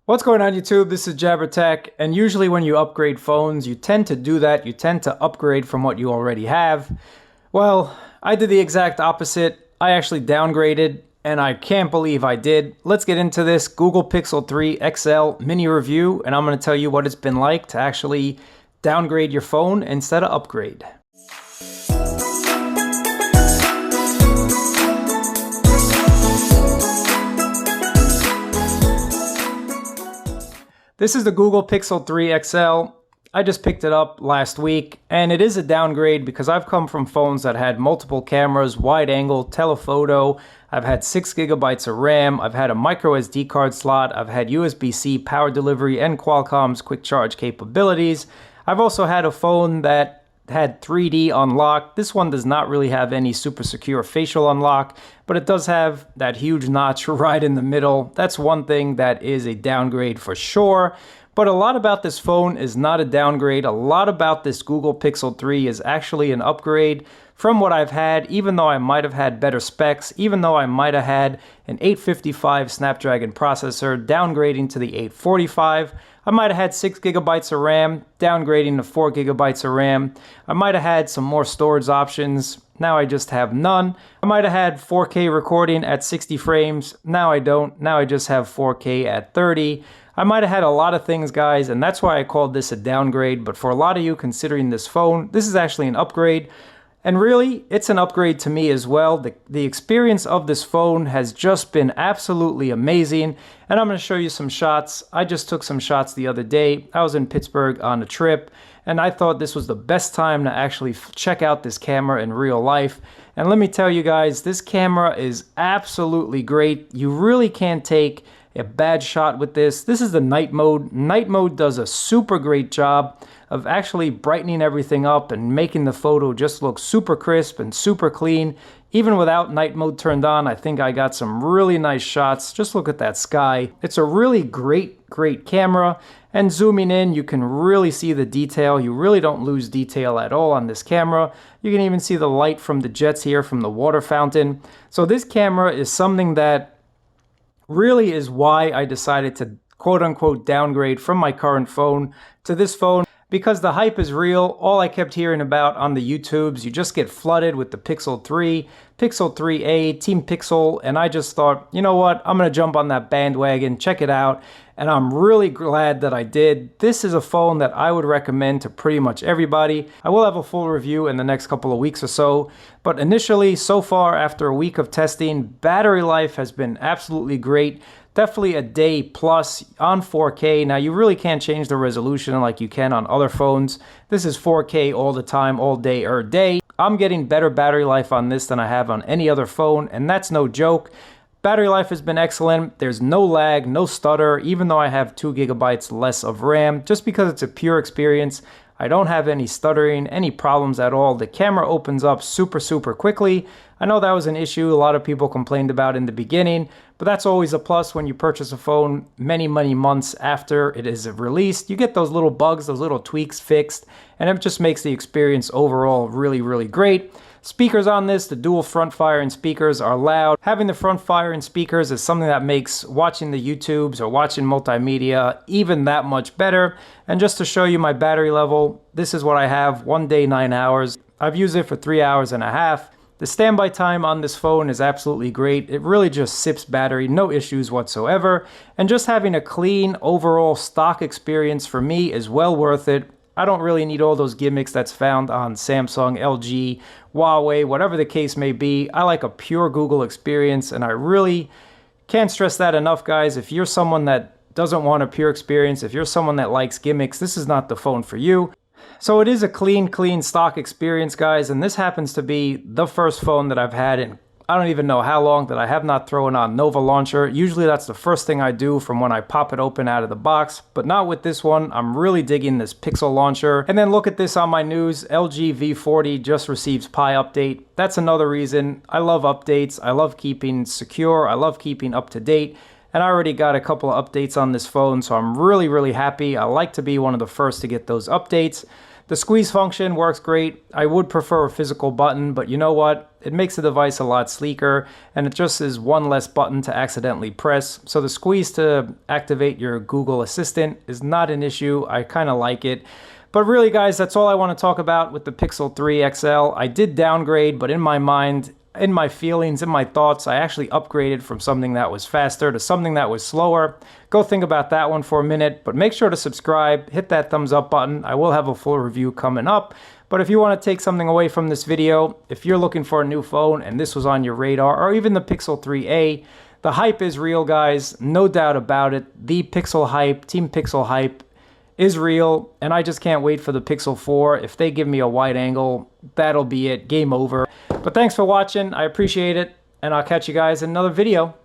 What's going on YouTube? This is JabberTech, and usually when you upgrade phones, you tend to do that. You tend to upgrade from what you already have. Well, I did the exact opposite. I actually downgraded, and I can't believe I did. Let's get into this Google Pixel 3 XL mini review, and I'm going to tell you what it's been like to actually downgrade your phone instead of upgrade. This is the Google Pixel 3 XL. I just picked it up last week, and it is a downgrade because I've come from phones that had multiple cameras, wide angle, telephoto. I've had 6 gigabytes of RAM. I've had a micro SD card slot. I've had USB-C power delivery and Qualcomm's quick charge capabilities. I've also had a phone that had 3D unlock. This one does not really have any super secure facial unlock, but it does have that huge notch right in the middle. That's one thing that is a downgrade for sure. But a lot about this phone is not a downgrade. A lot about this Google Pixel 3 is actually an upgrade from what I've had, even though I might have had better specs, even though I might have had an 855 Snapdragon processor, downgrading to the 845. I might have had 6 gigabytes of RAM, downgrading to 4 gigabytes of RAM. I might have had some more storage options. Now I just have none. I might have had 4K recording at 60 frames. Now I don't. Now I just have 4K at 30. I might have had a lot of things, guys, and that's why I called this a downgrade. But for a lot of you considering this phone, this is actually an upgrade. And really, it's an upgrade to me as well. The experience of this phone has just been absolutely amazing. And I'm going to show you some shots. I just took some shots the other day. I was in Pittsburgh on a trip, and I thought this was the best time to actually check out this camera in real life. And let me tell you guys, this camera is absolutely great. You really can't take a bad shot with this. This is the night mode. Night mode does a super great job of actually brightening everything up and making the photo just look super crisp and super clean. Even without night mode turned on, I think I got some really nice shots. Just look at that sky. It's a really great camera. And zooming in, you can really see the detail. You really don't lose detail at all on this camera. You can even see the light from the jets here from the water fountain. So this camera is something that really is why I decided to quote-unquote downgrade from my current phone to this phone, because the hype is real. All I kept hearing about on the YouTubes, you just get flooded with the Pixel 3, Pixel 3a, teampixel, and I just thought, you know what, I'm going to jump on that bandwagon, check it out, and I'm really glad that I did. This is a phone that I would recommend to pretty much everybody. I will have a full review in the next couple of weeks or so, but initially, so far, after a week of testing, battery life has been absolutely great. Definitely a day plus on 4K. Now, you really can't change the resolution like you can on other phones. This is 4K all the time, all day, every day. I'm getting better battery life on this than I have on any other phone, and that's no joke. Battery life has been excellent. There's no lag, no stutter, even though I have 2 gigabytes less of RAM, just because it's a pure experience. I don't have any stuttering, any problems at all. The camera opens up super quickly. I know that was an issue a lot of people complained about in the beginning, but that's always a plus when you purchase a phone many months after it is released. You get those little bugs, those little tweaks fixed, and it just makes the experience overall really great. Speakers on this, the dual front firing speakers are loud. Having the front firing speakers is something that makes watching the YouTubes or watching multimedia even that much better. And just to show you my battery level, this is what I have, 1 day, 9 hours. I've used it for 3 hours and a half. The standby time on this phone is absolutely great. It really just sips battery, no issues whatsoever. And just having a clean overall stock experience for me is well worth it. I don't really need all those gimmicks that's found on Samsung, LG, Huawei, whatever the case may be. I like a pure Google experience, and I really can't stress that enough, guys. If you're someone that doesn't want a pure experience, if you're someone that likes gimmicks, this is not the phone for you. So it is a clean stock experience, guys, and this happens to be the first phone that I've had in I don't even know how long that I have not thrown on Nova Launcher. Usually that's the first thing I do from when I pop it open out of the box, but not with this one. I'm really digging this Pixel launcher. And then look at this on my news. LG V40 just receives Pi update. That's another reason. I love updates. I love keeping secure. I love keeping up to date. And I already got a couple of updates on this phone, so I'm really happy. I like to be one of the first to get those updates. The squeeze function works great. I would prefer a physical button, but you know what? It makes the device a lot sleeker, and it just is one less button to accidentally press. So the squeeze to activate your Google Assistant is not an issue. I kind of like it. But really, guys, that's all I want to talk about with the Pixel 3 XL. I did downgrade, but in my mind, in my feelings, in my thoughts, I actually upgraded from something that was faster to something that was slower. Go think about that one for a minute, but make sure to subscribe, hit that thumbs up button. I will have a full review coming up. But if you want to take something away from this video, if you're looking for a new phone and this was on your radar, or even the Pixel 3a, the hype is real, guys. No doubt about it. The Pixel hype, Team Pixel hype, is real, and I just can't wait for the Pixel 4. If they give me a wide angle, that'll be it. Game over. But thanks for watching. I appreciate it, and I'll catch you guys in another video.